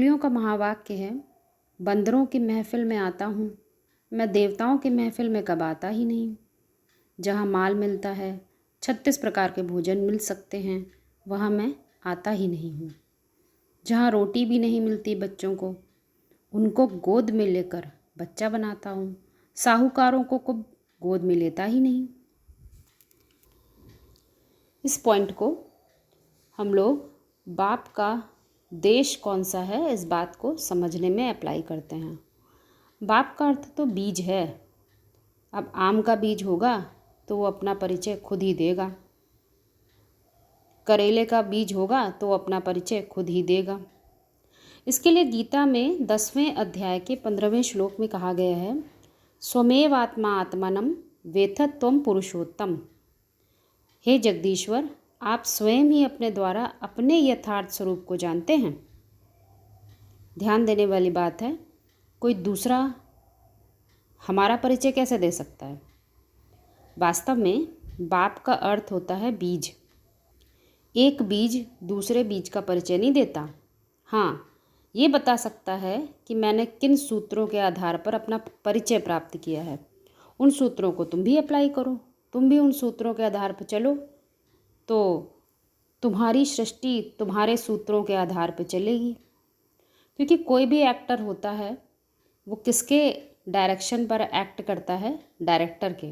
मुरलियों का महावाक्य है, बंदरों की महफिल में आता हूँ, मैं देवताओं की महफिल में कब आता ही नहीं। जहाँ माल मिलता है, 36 प्रकार के भोजन मिल सकते हैं, वहाँ मैं आता ही नहीं हूँ। जहाँ रोटी भी नहीं मिलती बच्चों को, उनको गोद में लेकर बच्चा बनाता हूँ, साहूकारों को गोद में लेता ही नहीं। इस पॉइंट को हम लोग बाप का देश कौन सा है, इस बात को समझने में अप्लाई करते हैं। बाप का अर्थ तो बीज है। अब आम का बीज होगा तो वो अपना परिचय खुद ही देगा, करेले का बीज होगा तो वो अपना परिचय खुद ही देगा। इसके लिए गीता में 10वें अध्याय के 15वें श्लोक में कहा गया है, स्वमेव आत्मा आत्मनम वेत्थ त्वम पुरुषोत्तम। हे जगदीश्वर, आप स्वयं ही अपने द्वारा अपने यथार्थ स्वरूप को जानते हैं। ध्यान देने वाली बात है, कोई दूसरा हमारा परिचय कैसे दे सकता है। वास्तव में बाप का अर्थ होता है बीज। एक बीज दूसरे बीज का परिचय नहीं देता। हाँ, ये बता सकता है कि मैंने किन सूत्रों के आधार पर अपना परिचय प्राप्त किया है। उन सूत्रों को तुम भी अप्लाई करो, तुम भी उन सूत्रों के आधार पर चलो, तो तुम्हारी सृष्टि तुम्हारे सूत्रों के आधार पर चलेगी। क्योंकि कोई भी एक्टर होता है, वो किसके डायरेक्शन पर एक्ट करता है? डायरेक्टर के।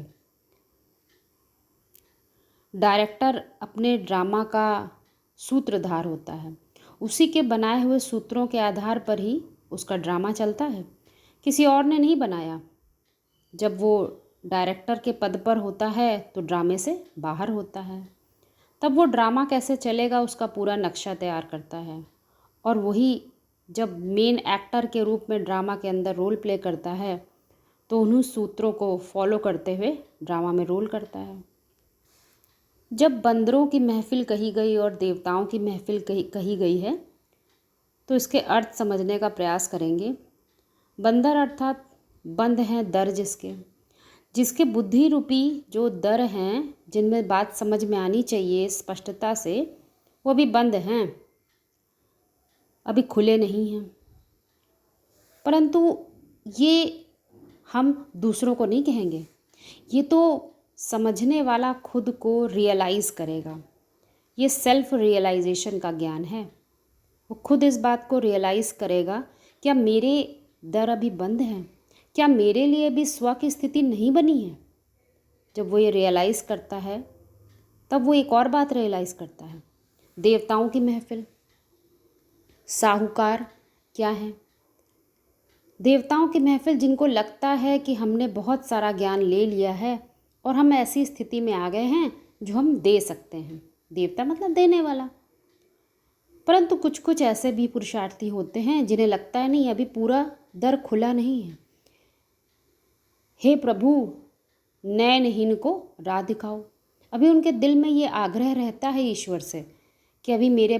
डायरेक्टर अपने ड्रामा का सूत्रधार होता है, उसी के बनाए हुए सूत्रों के आधार पर ही उसका ड्रामा चलता है। किसी और ने नहीं बनाया। जब वो डायरेक्टर के पद पर होता है तो ड्रामे से बाहर होता है, तब वो ड्रामा कैसे चलेगा उसका पूरा नक्शा तैयार करता है। और वही जब मेन एक्टर के रूप में ड्रामा के अंदर रोल प्ले करता है तो उन्हीं सूत्रों को फॉलो करते हुए ड्रामा में रोल करता है। जब बंदरों की महफिल कही गई और देवताओं की महफिल कही गई है तो इसके अर्थ समझने का प्रयास करेंगे। बंदर अर्थात बंद हैं दर जिसके बुद्धि रूपी जो दर हैं, जिनमें बात समझ में आनी चाहिए स्पष्टता से, वो भी बंद हैं, अभी खुले नहीं हैं। परंतु ये हम दूसरों को नहीं कहेंगे, ये तो समझने वाला खुद को रियलाइज़ करेगा। ये सेल्फ रियलाइजेशन का ज्ञान है। वो खुद इस बात को रियलाइज़ करेगा, क्या मेरे दर अभी बंद हैं, क्या मेरे लिए भी स्व की स्थिति नहीं बनी है। जब वो ये रियलाइज़ करता है तब वो एक और बात रियलाइज़ करता है, देवताओं की महफिल। साहूकार क्या है? देवताओं की महफिल जिनको लगता है कि हमने बहुत सारा ज्ञान ले लिया है और हम ऐसी स्थिति में आ गए हैं जो हम दे सकते हैं। देवता मतलब देने वाला। परंतु कुछ कुछ ऐसे भी पुरुषार्थी होते हैं जिन्हें लगता है नहीं, अभी पूरा दर खुला नहीं है। हे प्रभु, नयनहीन को राह दिखाओ। अभी उनके दिल में ये आग्रह रहता है ईश्वर से कि अभी मेरे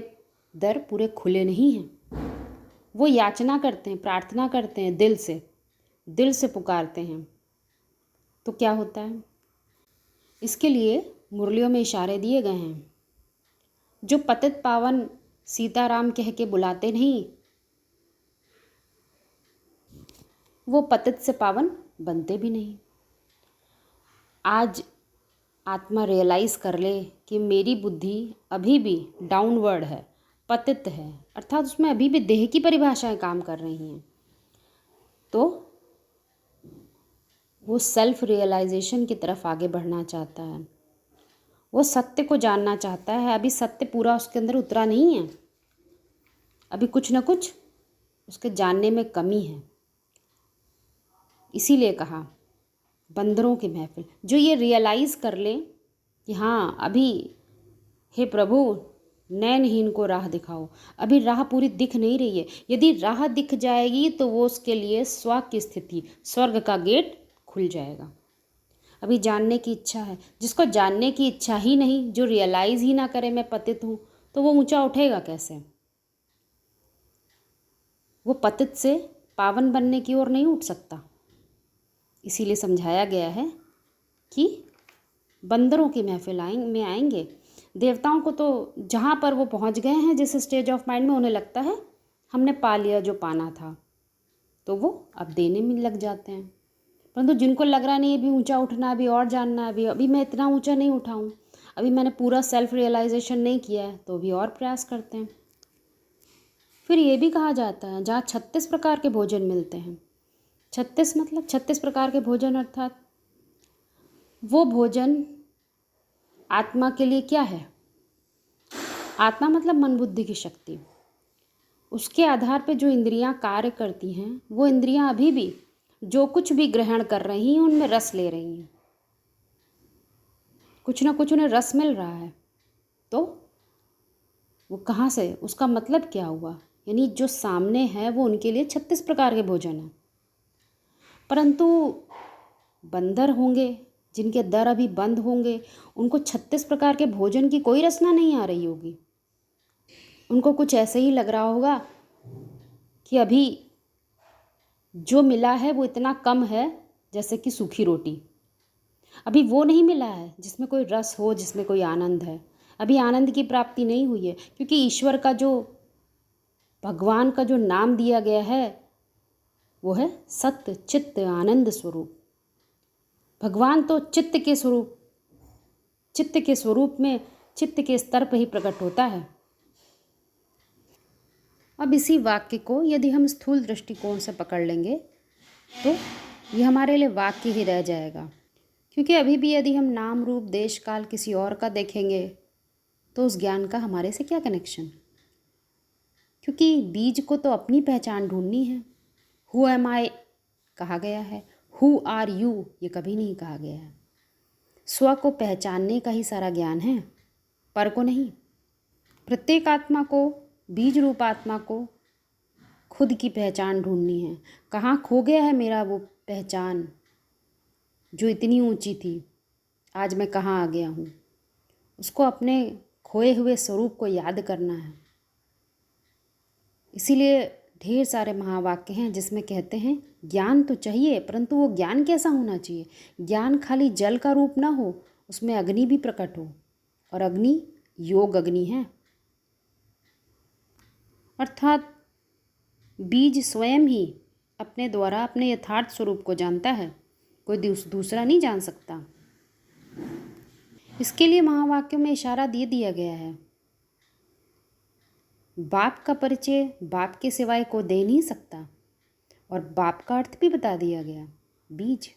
दर पूरे खुले नहीं हैं। वो याचना करते हैं, प्रार्थना करते हैं, दिल से पुकारते हैं। तो क्या होता है? इसके लिए मुरलियों में इशारे दिए गए हैं। जो पतित पावन सीताराम कह के बुलाते नहीं, वो पतित से पावन बनते भी नहीं। आज आत्मा रियलाइज़ कर ले कि मेरी बुद्धि अभी भी डाउनवर्ड है, पतित है, अर्थात उसमें अभी भी देह की परिभाषाएं काम कर रही हैं, तो वो सेल्फ रियलाइजेशन की तरफ आगे बढ़ना चाहता है। वो सत्य को जानना चाहता है। अभी सत्य पूरा उसके अंदर उतरा नहीं है, अभी कुछ न कुछ उसके जानने में कमी है। इसीलिए कहा बंदरों की महफिल। जो ये रियलाइज़ कर ले कि हाँ अभी हे प्रभु नयनहीन को राह दिखाओ, अभी राह पूरी दिख नहीं रही है। यदि राह दिख जाएगी तो वो उसके लिए स्व की स्थिति, स्वर्ग का गेट खुल जाएगा। अभी जानने की इच्छा है। जिसको जानने की इच्छा ही नहीं, जो रियलाइज़ ही ना करे मैं पतित हूँ, तो वो ऊंचा उठेगा कैसे? वो पतित से पावन बनने की ओर नहीं उठ सकता। इसीलिए समझाया गया है कि बंदरों की महफिल में आएंगे। देवताओं को तो जहाँ पर वो पहुँच गए हैं, जिस स्टेज ऑफ माइंड में उन्हें लगता है हमने पा लिया जो पाना था, तो वो अब देने में लग जाते हैं। परंतु जिनको लग रहा नहीं अभी ऊंचा उठना, अभी और जानना, अभी मैं इतना ऊंचा नहीं उठाऊं, अभी मैंने पूरा सेल्फ रियलाइजेशन नहीं किया है, तो भी और प्रयास करते हैं। फिर ये भी कहा जाता है जहाँ 36 प्रकार के भोजन मिलते हैं, 36 मतलब 36 प्रकार के भोजन, अर्थात वो भोजन आत्मा के लिए क्या है। आत्मा मतलब मन बुद्धि की शक्ति। उसके आधार पर जो इंद्रियां कार्य करती हैं, वो इंद्रियां अभी भी जो कुछ भी ग्रहण कर रही हैं उनमें रस ले रही हैं, कुछ ना कुछ उन्हें रस मिल रहा है। तो वो कहाँ से, उसका मतलब क्या हुआ, यानी जो सामने है वो उनके लिए 36 प्रकार के भोजन हैं। परंतु बंदर होंगे जिनके दर अभी बंद होंगे, उनको 36 प्रकार के भोजन की कोई रसना नहीं आ रही होगी। उनको कुछ ऐसे ही लग रहा होगा कि अभी जो मिला है वो इतना कम है, जैसे कि सूखी रोटी। अभी वो नहीं मिला है जिसमें कोई रस हो, जिसमें कोई आनंद है। अभी आनंद की प्राप्ति नहीं हुई है, क्योंकि ईश्वर का जो, भगवान का जो नाम दिया गया है वो है सत्य चित्त आनंद स्वरूप। भगवान तो चित्त के स्वरूप, चित्त के स्वरूप में, चित्त के स्तर पर ही प्रकट होता है। अब इसी वाक्य को यदि हम स्थूल दृष्टिकोण से पकड़ लेंगे तो ये हमारे लिए वाक्य ही रह जाएगा, क्योंकि अभी भी यदि हम नाम रूप देश काल किसी और का देखेंगे तो उस ज्ञान का हमारे से क्या कनेक्शन। क्योंकि बीज को तो अपनी पहचान ढूंढनी है। हु एम आई कहा गया है, हु आर यू ये कभी नहीं कहा गया है। स्व को पहचानने का ही सारा ज्ञान है, पर को नहीं। प्रत्येक आत्मा को, बीज रूप आत्मा को खुद की पहचान ढूंढनी है। कहाँ खो गया है मेरा वो पहचान जो इतनी ऊंची थी, आज मैं कहाँ आ गया हूँ। उसको अपने खोए हुए स्वरूप को याद करना है। इसीलिए ढेर सारे महावाक्य हैं जिसमें कहते हैं ज्ञान तो चाहिए, परंतु वो ज्ञान कैसा होना चाहिए। ज्ञान खाली जल का रूप ना हो, उसमें अग्नि भी प्रकट हो, और अग्नि योग अग्नि है। अर्थात बीज स्वयं ही अपने द्वारा अपने यथार्थ स्वरूप को जानता है, कोई दूसरा नहीं जान सकता। इसके लिए महावाक्यों में इशारा दे दिया गया है। बाप का परिचय बाप के सिवाय को दे नहीं सकता, और बाप का अर्थ भी बता दिया गया, बीज।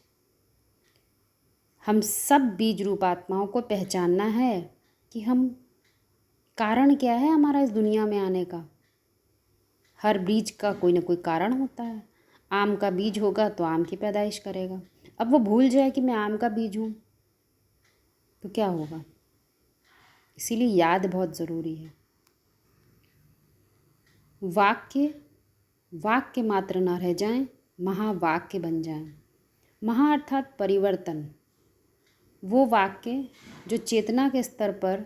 हम सब बीज रूप आत्माओं को पहचानना है कि हम, कारण क्या है हमारा इस दुनिया में आने का। हर बीज का कोई ना कोई कारण होता है। आम का बीज होगा तो आम की पैदाइश करेगा। अब वो भूल जाए कि मैं आम का बीज हूँ तो क्या होगा। इसीलिए याद बहुत ज़रूरी है। वाक्य वाक्य मात्र न रह जाएं, महावाक्य बन जाएं। महा अर्थात परिवर्तन। वो वाक्य जो चेतना के स्तर पर,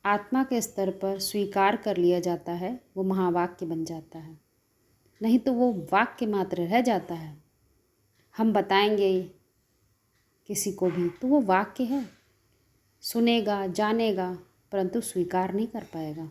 आत्मा के स्तर पर स्वीकार कर लिया जाता है, वो महावाक्य बन जाता है। नहीं तो वो वाक्य मात्र रह जाता है। हम बताएंगे किसी को भी तो वो वाक्य है, सुनेगा जानेगा परंतु स्वीकार नहीं कर पाएगा।